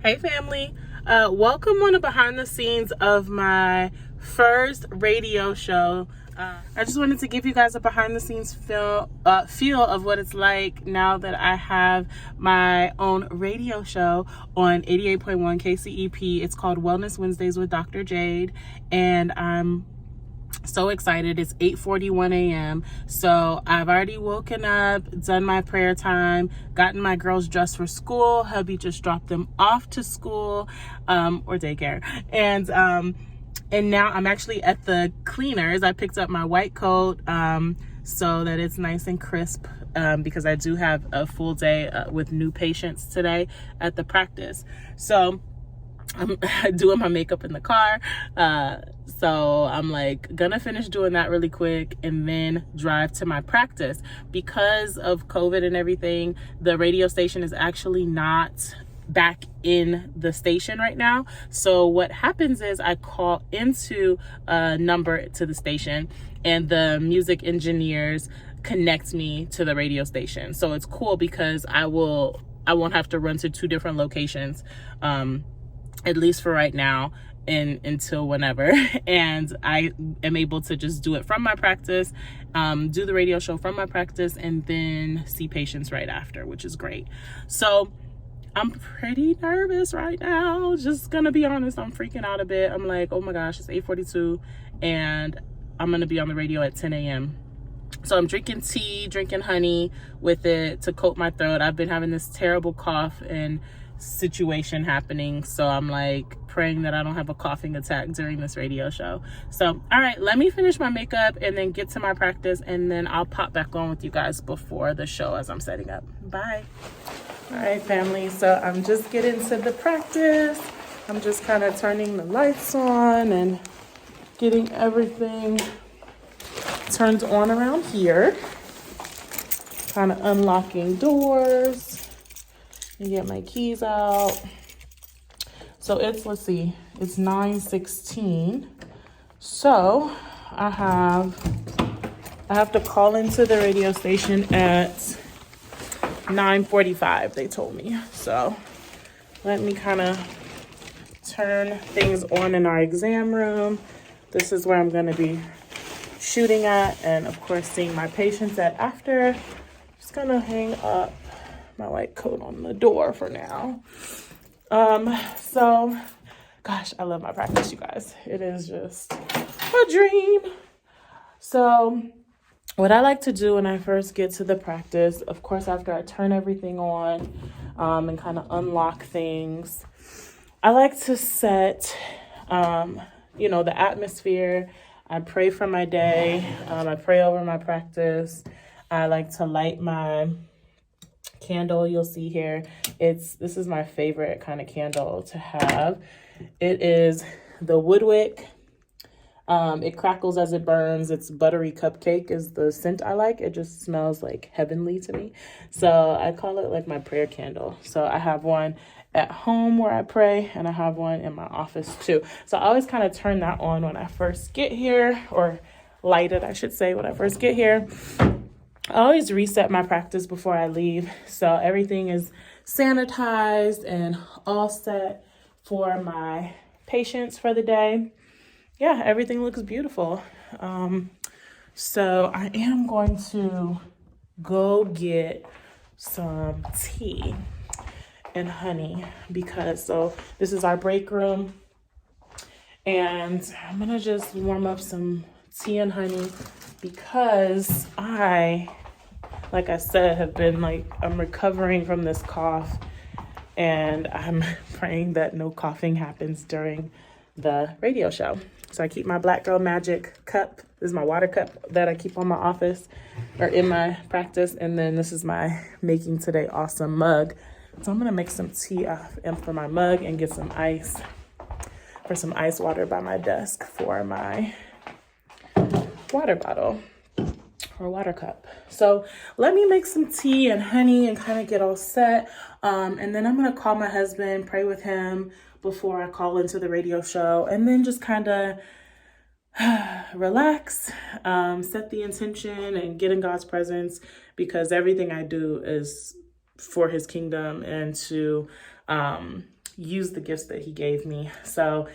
Hey family, welcome on the behind the scenes of my first radio show. I just wanted to give you guys a behind the scenes feel of what it's like now that I have my own radio show on 88.1 KCEP. It's called Wellness Wednesdays with Dr. Jade, and I'm so excited. It's 8:41 a.m. So I've already woken up, done my prayer time, gotten my girls dressed for school. Hubby just dropped them off to school or daycare. And now I'm actually at the cleaners. I picked up my white coat so that it's nice and crisp because I do have a full day with new patients today at the practice. So I'm doing my makeup in the car. So I'm like gonna finish doing that really quick and then drive to my practice. Because of COVID and everything, the radio station is actually not back in the station right now. So what happens is I call into a number to the station and the music engineers connect me to the radio station. So it's cool because I won't have to run to two different locations, at least for right now and until whenever. And I am able to just do it from my practice, do the radio show from my practice, and then see patients right after, which is great. So I'm pretty nervous right now. Just gonna be honest, I'm freaking out a bit. I'm like, oh my gosh, it's 8:42 and I'm gonna be on the radio at 10 a.m. So I'm drinking tea, drinking honey with it to coat my throat. I've been having this terrible cough and situation happening, so I'm like praying that I don't have a coughing attack during this radio show. So all right, let me finish my makeup and then get to my practice, and then I'll pop back on with you guys before the show as I'm setting up. Bye. All right family, so I'm just getting to the practice. I'm just kind of turning the lights on and getting everything turned on around here, kind of unlocking doors and get my keys out. So it's, let's see, it's 9:16. So I have to call into the radio station at 9:45, they told me. So let me kind of turn things on in our exam room. This is where I'm going to be shooting at, and of course seeing my patients at after. Just gonna hang up my white coat on the door for now. So gosh, I love my practice, you guys. It is just a dream. So what I like to do when I first get to the practice, of course after I turn everything on and kind of unlock things, I like to set the atmosphere. I pray for my day. I pray over my practice. I like to light my candle. You'll see here, this is my favorite kind of candle to have. It is the Woodwick. It crackles as it burns. It's buttery cupcake is the scent I like. It just smells like heavenly to me. So I call it like my prayer candle. So I have one at home where I pray, and I have one in my office too. So I always kind of turn that on when I first get here, or light it, I should say, when I first get here. I always reset my practice before I leave, so everything is sanitized and all set for my patients for the day. Yeah, everything looks beautiful. So I am going to go get some tea and honey, because this is our break room, and I'm gonna just warm up some tea and honey because like I said, I'm recovering from this cough, and I'm praying that no coughing happens during the radio show. So I keep my Black Girl Magic cup. This is my water cup that I keep on my office or in my practice, and then this is my Making Today Awesome mug. So I'm gonna make some tea for my mug and get some ice water by my desk for my water bottle or water cup. So let me make some tea and honey and kind of get all set. And then I'm gonna call my husband, pray with him before I call into the radio show, and then just kind of relax, set the intention and get in God's presence, because everything I do is for his kingdom and to use the gifts that he gave me. So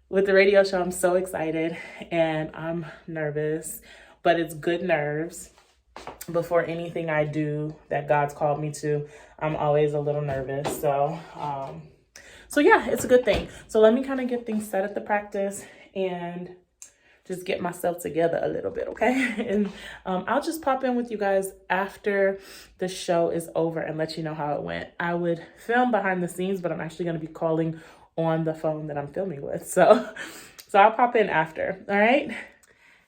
with the radio show, I'm so excited and I'm nervous, but it's good nerves. Before anything I do that God's called me to, I'm always a little nervous. So yeah, it's a good thing. So let me kind of get things set at the practice and just get myself together a little bit, okay? And I'll just pop in with you guys after the show is over and let you know how it went. I would film behind the scenes, but I'm actually going to be calling on the phone that I'm filming with. So I'll pop in after, all right?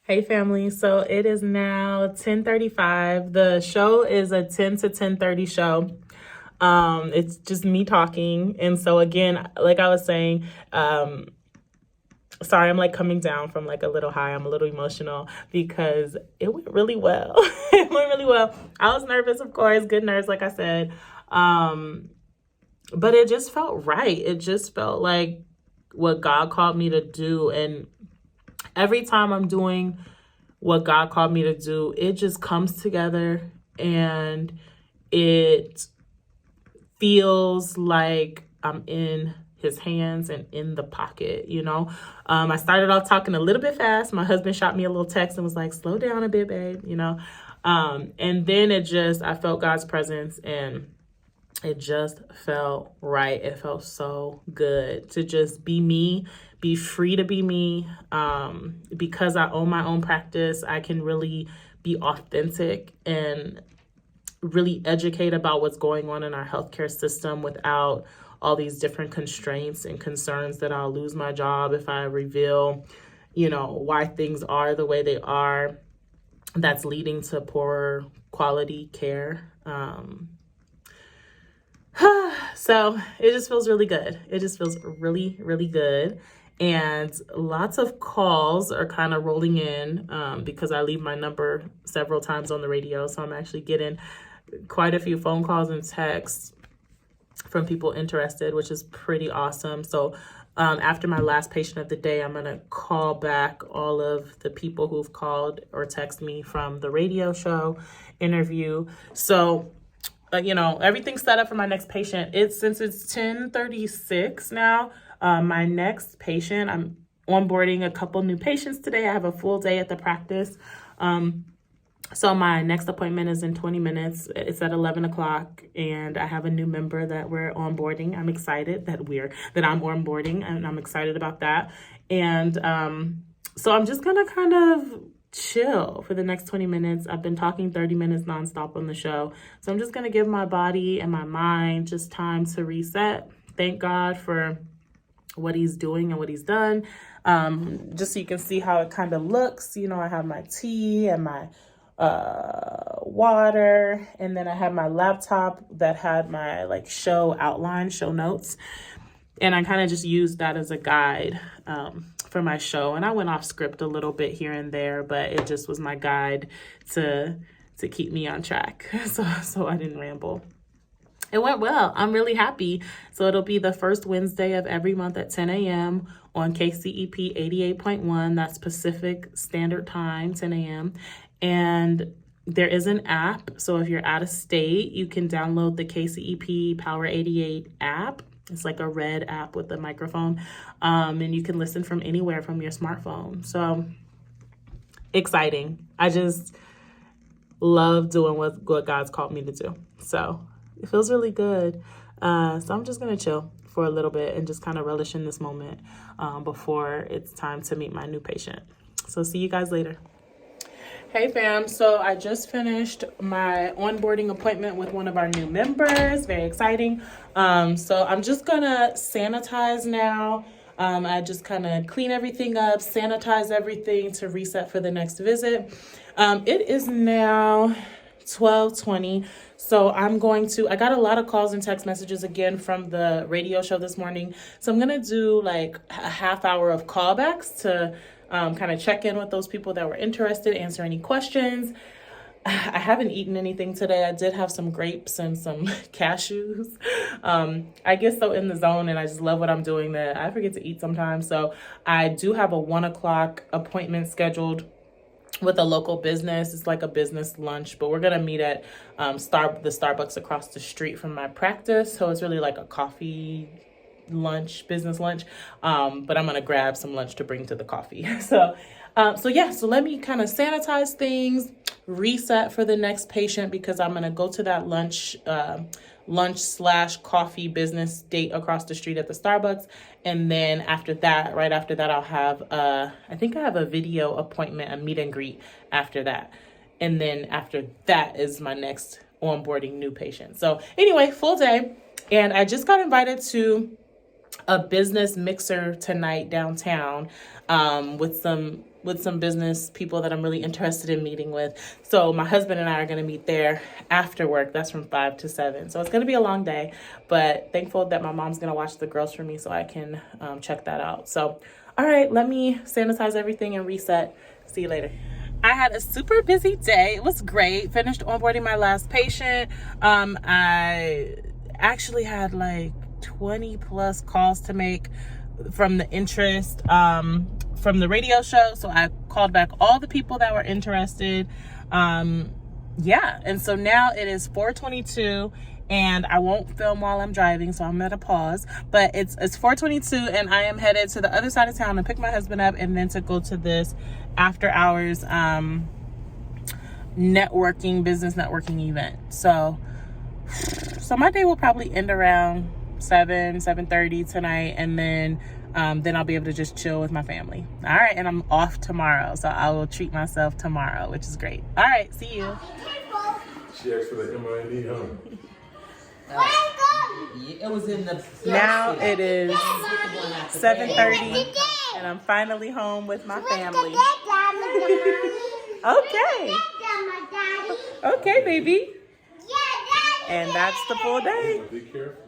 Hey family, so it is now 10:35. The show is a 10 to 10:30 show. It's just me talking. And so again, like I was saying, sorry, I'm like coming down from like a little high. I'm a little emotional because it went really well. It went really well. I was nervous, of course, good nerves, like I said. But it just felt right. It just felt like what God called me to do. And every time I'm doing what God called me to do, it just comes together and it feels like I'm in his hands and in the pocket, you know. I started off talking a little bit fast. My husband shot me a little text and was like, slow down a bit, babe, you know. And then I felt God's presence and it just felt right. It felt so good to just be me, be free to be me. Because I own my own practice, I can really be authentic and really educate about what's going on in our healthcare system without all these different constraints and concerns that I'll lose my job if I reveal, you know, why things are the way they are. That's leading to poor quality care. So it just feels really good. It just feels really, really good. And lots of calls are kind of rolling in because I leave my number several times on the radio. So I'm actually getting quite a few phone calls and texts from people interested, which is pretty awesome. So after my last patient of the day, I'm going to call back all of the people who've called or text me from the radio show interview. So you know, everything's set up for my next patient. Since it's 10:36 now, my next patient, I'm onboarding a couple new patients today. I have a full day at the practice. So my next appointment is in 20 minutes. It's at 11 o'clock and I have a new member that we're onboarding. I'm excited that I'm onboarding and I'm excited about that. And so I'm just gonna kind of chill for the next 20 minutes. I've been talking 30 minutes nonstop on the show. So I'm just going to give my body and my mind just time to reset. Thank God for what he's doing and what he's done. Just so you can see how it kind of looks. You know, I have my tea and my water, and then I have my laptop that had my like show outline, show notes. And I kind of just used that as a guide for my show. And I went off script a little bit here and there, but it just was my guide to keep me on track. So I didn't ramble. It went well. I'm really happy. So it'll be the first Wednesday of every month at 10 a.m. on KCEP 88.1. That's Pacific Standard Time, 10 a.m. And there is an app. So if you're out of state, you can download the KCEP Power 88 app. It's like a red app with a microphone, and you can listen from anywhere from your smartphone. So exciting. I just love doing what God's called me to do. So it feels really good. So I'm just going to chill for a little bit and just kind of relish in this moment before it's time to meet my new patient. So see you guys later. Hey fam, so I just finished my onboarding appointment with one of our new members. Very exciting. So I'm just gonna sanitize now. I just kind of clean everything up, sanitize everything to reset for the next visit. It is now 12:20. So I got a lot of calls and text messages again from the radio show this morning. So I'm gonna do like a half hour of callbacks to kind of check in with those people that were interested, answer any questions. I haven't eaten anything today. I did have some grapes and some cashews. I get so in the zone and I just love what I'm doing that I forget to eat sometimes. So I do have a 1 o'clock appointment scheduled with a local business. It's like a business lunch, but we're going to meet at the Starbucks across the street from my practice. So it's really like a coffee business lunch. But I'm gonna grab some lunch to bring to the coffee. So let me kind of sanitize things, reset for the next patient, because I'm gonna go to that lunch/coffee business date across the street at the Starbucks. And then right after that, I'll have I think I have a video appointment, a meet and greet after that. And then after that is my next onboarding new patient. So anyway, full day. And I just got invited to a business mixer tonight downtown with some business people that I'm really interested in meeting with. So my husband and I are going to meet there after work. That's from 5 to 7. So it's going to be a long day, but thankful that my mom's going to watch the girls for me so I can check that out. So, all right, let me sanitize everything and reset. See you later. I had a super busy day. It was great. Finished onboarding my last patient. I actually had like 20 plus calls to make from the interest from the radio show. So I called back all the people that were interested. And so now it is 4:22 and I won't film while I'm driving, so I'm at a pause, but it's 4:22 and I am headed to the other side of town to pick my husband up and then to go to this after hours business networking event. So my day will probably end around 7:30 tonight, and then I'll be able to just chill with my family. All right, and I'm off tomorrow, so I will treat myself tomorrow, which is great. All right, see you. She asked for the MID, huh? It was in the... Now it is 7:30, and I'm finally home with my family. Okay. Okay, baby. And that's the full day. Be careful.